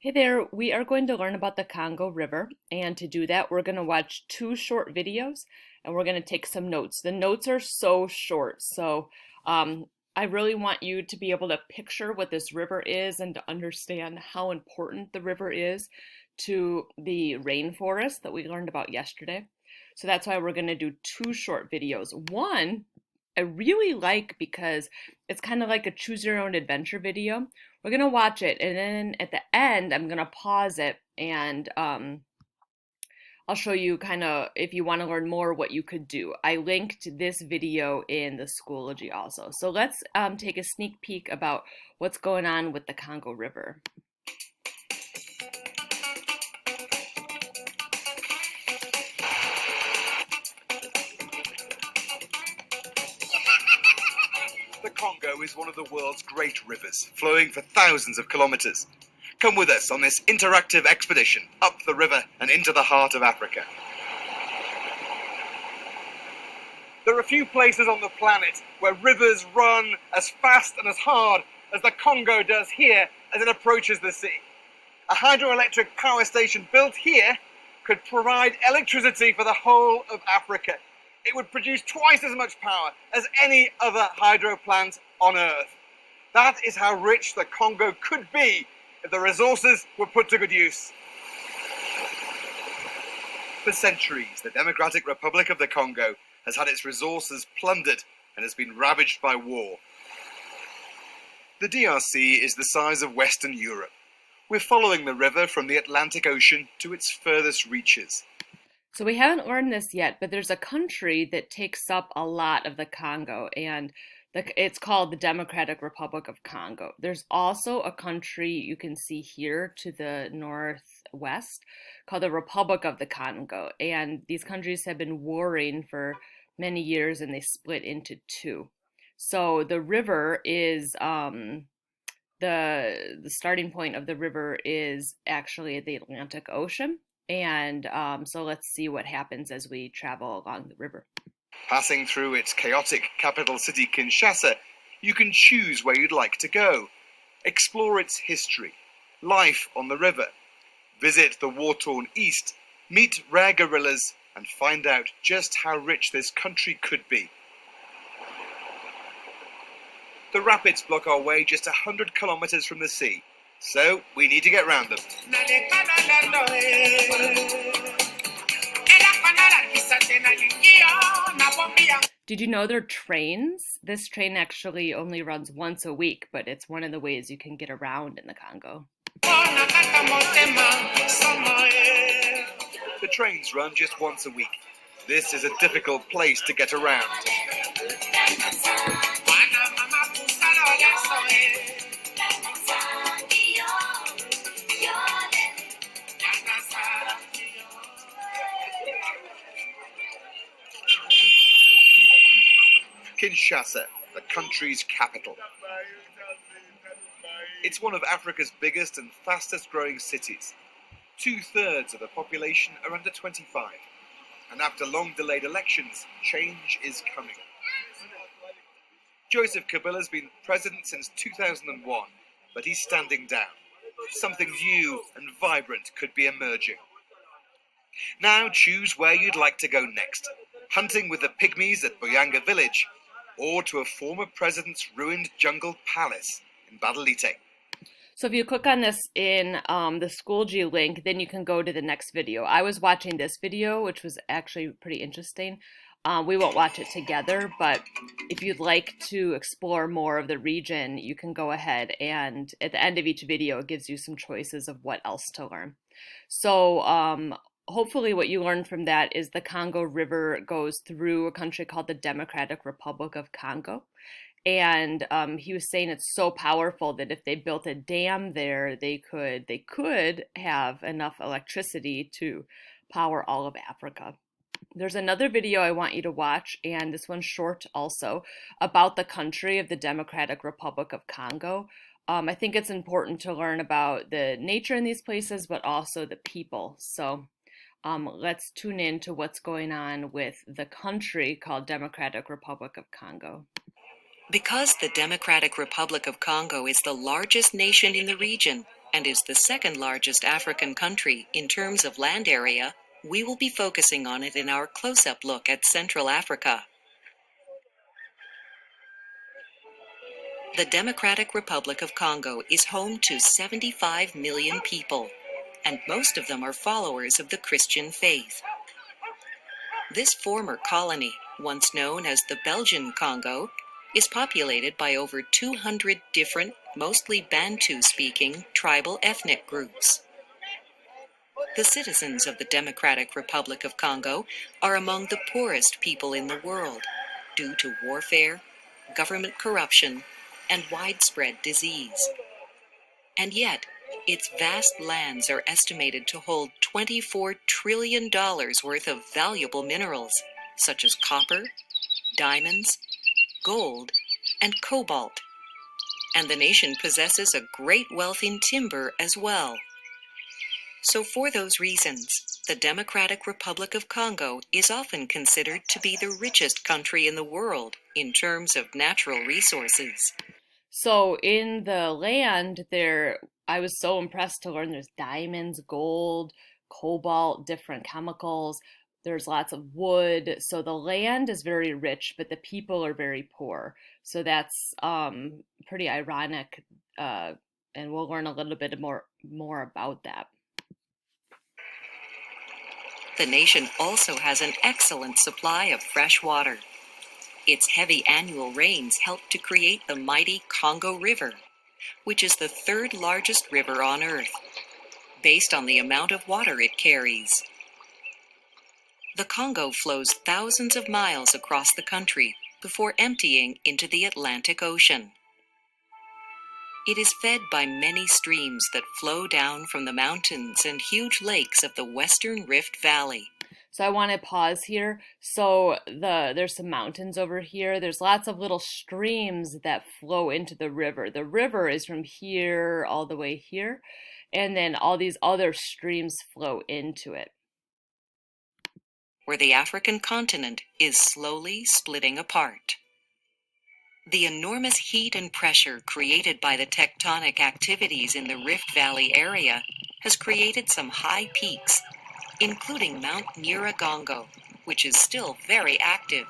Hey there, we are going to learn about the Congo River, and to do that, we're going to watch two short videos and we're going to take some notes. The notes are so short, so um, I really want you to be able to picture what this river is and to understand how important the river is to the rainforest that we learned about yesterday. So that's why we're going to do two short videos. One I really like because it's kind of like a choose your own adventure video. We're gonna watch it, and then at the end, I'm gonna pause it and I'll show you kind of if you want to learn more what you could do. I linked this video in the Schoology also. So let's take a sneak peek about what's going on with the Congo River. The Congo is one of the world's great rivers, flowing for thousands of kilometers. Come with us on this interactive expedition up the river and into the heart of Africa. There are few places on the planet where rivers run as fast and as hard as the Congo does here as it approaches the sea. A hydroelectric power station built here could provide electricity for the whole of Africa. It would produce twice as much power as any other hydro plant on Earth. That is how rich the Congo could be if the resources were put to good use. For centuries, the Democratic Republic of the Congo has had its resources plundered and has been ravaged by war. The DRC is the size of Western Europe. We're following the river from the Atlantic Ocean to its furthest reaches. So we haven't learned this yet, but there's a country that takes up a lot of the Congo, and it's called the Democratic Republic of Congo. There's also a country you can see here to the northwest called the Republic of the Congo, and these countries have been warring for many years, and they split into two. So the river is the starting point of the river is actually the Atlantic Ocean. And so let's see what happens as we travel along the river. Passing through its chaotic capital city, Kinshasa, you can choose where you'd like to go. Explore its history, life on the river, visit the war-torn East, meet rare gorillas, and find out just how rich this country could be. The rapids block our way just 100 kilometers from the sea, so we need to get round them. Did you know there are trains? This train actually only runs once a week, but it's one of the ways you can get around in the Congo. The trains run just once a week. This is a difficult place to get around. Kinshasa, the country's capital. It's one of Africa's biggest and fastest growing cities. 2/3 of the population are under 25. And after long delayed elections, change is coming. Joseph Kabila's been president since 2001, but he's standing down. Something new and vibrant could be emerging. Now choose where you'd like to go next. Hunting with the pygmies at Boyanga village, or to a former president's ruined jungle palace in Badalite. So if you click on this in the Schoology link, then you can go to the next video. I was watching this video, which was actually pretty interesting. We won't watch it together, but if you'd like to explore more of the region, you can go ahead, and at the end of each video, it gives you some choices of what else to learn. So hopefully what you learned from that is the Congo River goes through a country called the Democratic Republic of Congo. And he was saying it's so powerful that if they built a dam there, they could have enough electricity to power all of Africa. There's another video I want you to watch, and this one's short also, about the country of the Democratic Republic of Congo. I think it's important to learn about the nature in these places, but also the people. So let's tune in to what's going on with the country called Democratic Republic of Congo. Because the Democratic Republic of Congo is the largest nation in the region, and is the second largest African country in terms of land area, we will be focusing on it in our close-up look at Central Africa. The Democratic Republic of Congo is home to 75 million people, and most of them are followers of the Christian faith. This former colony, once known as the Belgian Congo, is populated by over 200 different, mostly Bantu-speaking tribal ethnic groups. The citizens of the Democratic Republic of Congo are among the poorest people in the world due to warfare, government corruption, and widespread disease. And yet, its vast lands are estimated to hold $24 trillion worth of valuable minerals, such as copper, diamonds, gold, and cobalt. And the nation possesses a great wealth in timber as well. So for those reasons, the Democratic Republic of Congo is often considered to be the richest country in the world in terms of natural resources. So in the land there, I was so impressed to learn there's diamonds, gold, cobalt, different chemicals. There's lots of wood. So the land is very rich, but the people are very poor. So that's pretty ironic, and we'll learn a little bit more about that. The nation also has an excellent supply of fresh water. Its heavy annual rains help to create the mighty Congo River, which is the third largest river on Earth, based on the amount of water it carries. The Congo flows thousands of miles across the country before emptying into the Atlantic Ocean. It is fed by many streams that flow down from the mountains and huge lakes of the Western Rift Valley. So I want to pause here. So there's some mountains over here. There's lots of little streams that flow into the river. The river is from here all the way here, and then all these other streams flow into it. Where the African continent is slowly splitting apart. The enormous heat and pressure created by the tectonic activities in the Rift Valley area has created some high peaks, including Mount Nyiragongo, which is still very active.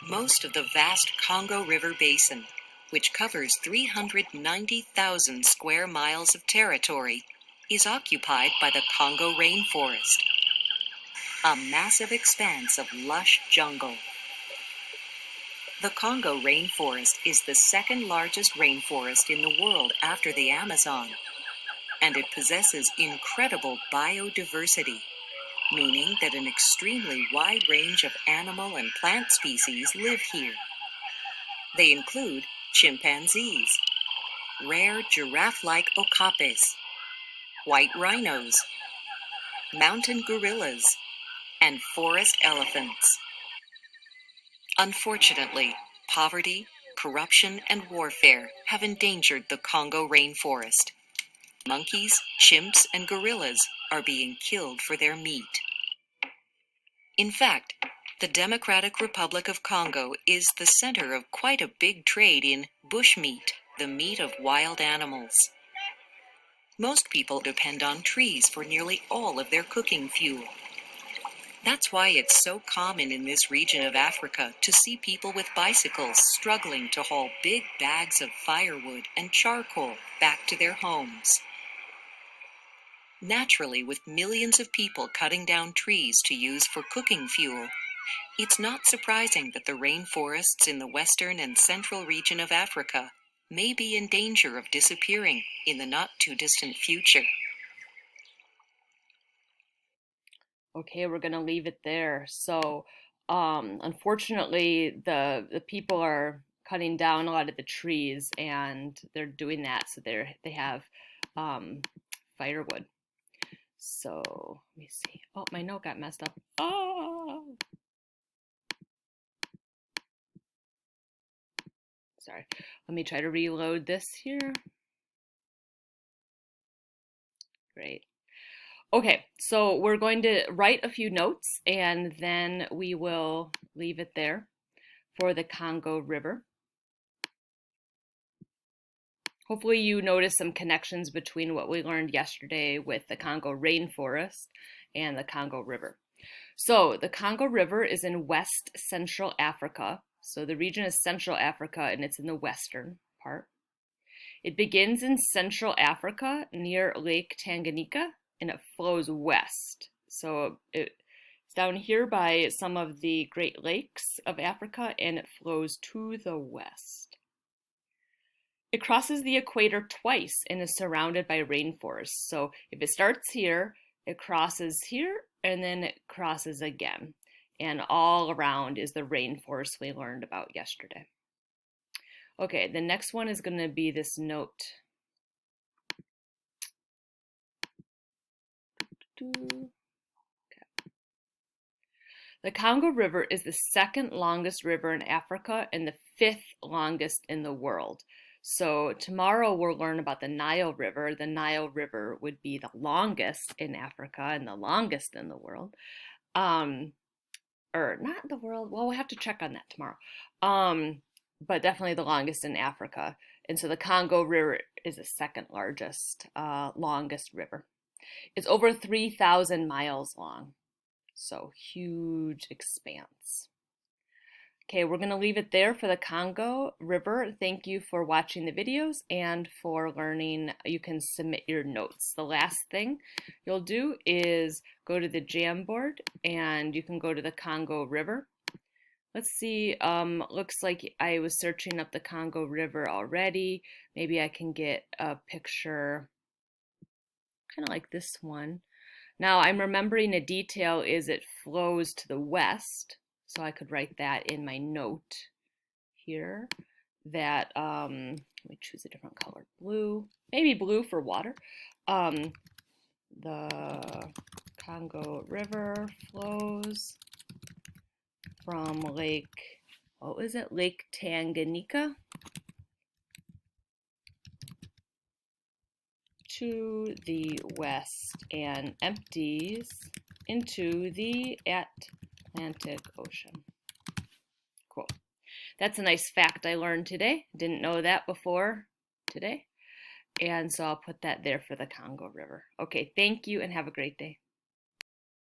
Most of the vast Congo River Basin, which covers 390,000 square miles of territory, is occupied by the Congo rainforest, a massive expanse of lush jungle. The Congo rainforest is the second largest rainforest in the world after the Amazon, and it possesses incredible biodiversity, meaning that an extremely wide range of animal and plant species live here. They include chimpanzees, rare giraffe-like okapes, white rhinos, mountain gorillas, and forest elephants. Unfortunately, poverty, corruption, and warfare have endangered the Congo rainforest. Monkeys, chimps, and gorillas are being killed for their meat. In fact, the Democratic Republic of Congo is the center of quite a big trade in bushmeat, the meat of wild animals. Most people depend on trees for nearly all of their cooking fuel. That's why it's so common in this region of Africa to see people with bicycles struggling to haul big bags of firewood and charcoal back to their homes. Naturally, with millions of people cutting down trees to use for cooking fuel, it's not surprising that the rainforests in the western and central region of Africa may be in danger of disappearing in the not-too-distant future. Okay, we're gonna leave it there. So, unfortunately, the people are cutting down a lot of the trees, and they're doing that so they have firewood. So let me see. Oh, my note got messed up. Oh, sorry. Let me try to reload this here. Great. Okay, so we're going to write a few notes and then we will leave it there for the Congo River. Hopefully you noticed some connections between what we learned yesterday with the Congo rainforest and the Congo River. So the Congo River is in West Central Africa. So the region is Central Africa and it's in the western part. It begins in Central Africa near Lake Tanganyika and it flows west. So it's down here by some of the Great Lakes of Africa and it flows to the west. It crosses the equator twice and is surrounded by rainforests. So if it starts here, it crosses here and then it crosses again. And all around is the rainforest we learned about yesterday. Okay, the next one is going to be this note. Okay. The Congo River is the second longest river in Africa and the fifth longest in the world. So tomorrow we'll learn about the Nile River. The Nile River would be the longest in Africa and the longest in the world. Or not the world, well, we'll have to check on that tomorrow. But definitely the longest in Africa. And so the Congo River is the second largest, longest river. It's over 3,000 miles long. So huge expanse. Okay, we're going to leave it there for the Congo River. Thank you for watching the videos and for learning. You can submit your notes. The last thing you'll do is go to the Jamboard and you can go to the Congo River. Let's see, looks like I was searching up the Congo River already. Maybe I can get a picture kind of like this one. Now I'm remembering a detail is it flows to the west. So I could write that in my note here that, let me choose a different color, blue, maybe blue for water. The Congo River flows from Lake, what was it? Lake Tanganyika to the west and empties into the Atlantic Ocean. Cool. That's a nice fact I learned today. Didn't know that before today. And so I'll put that there for the Congo River. Okay, thank you and have a great day.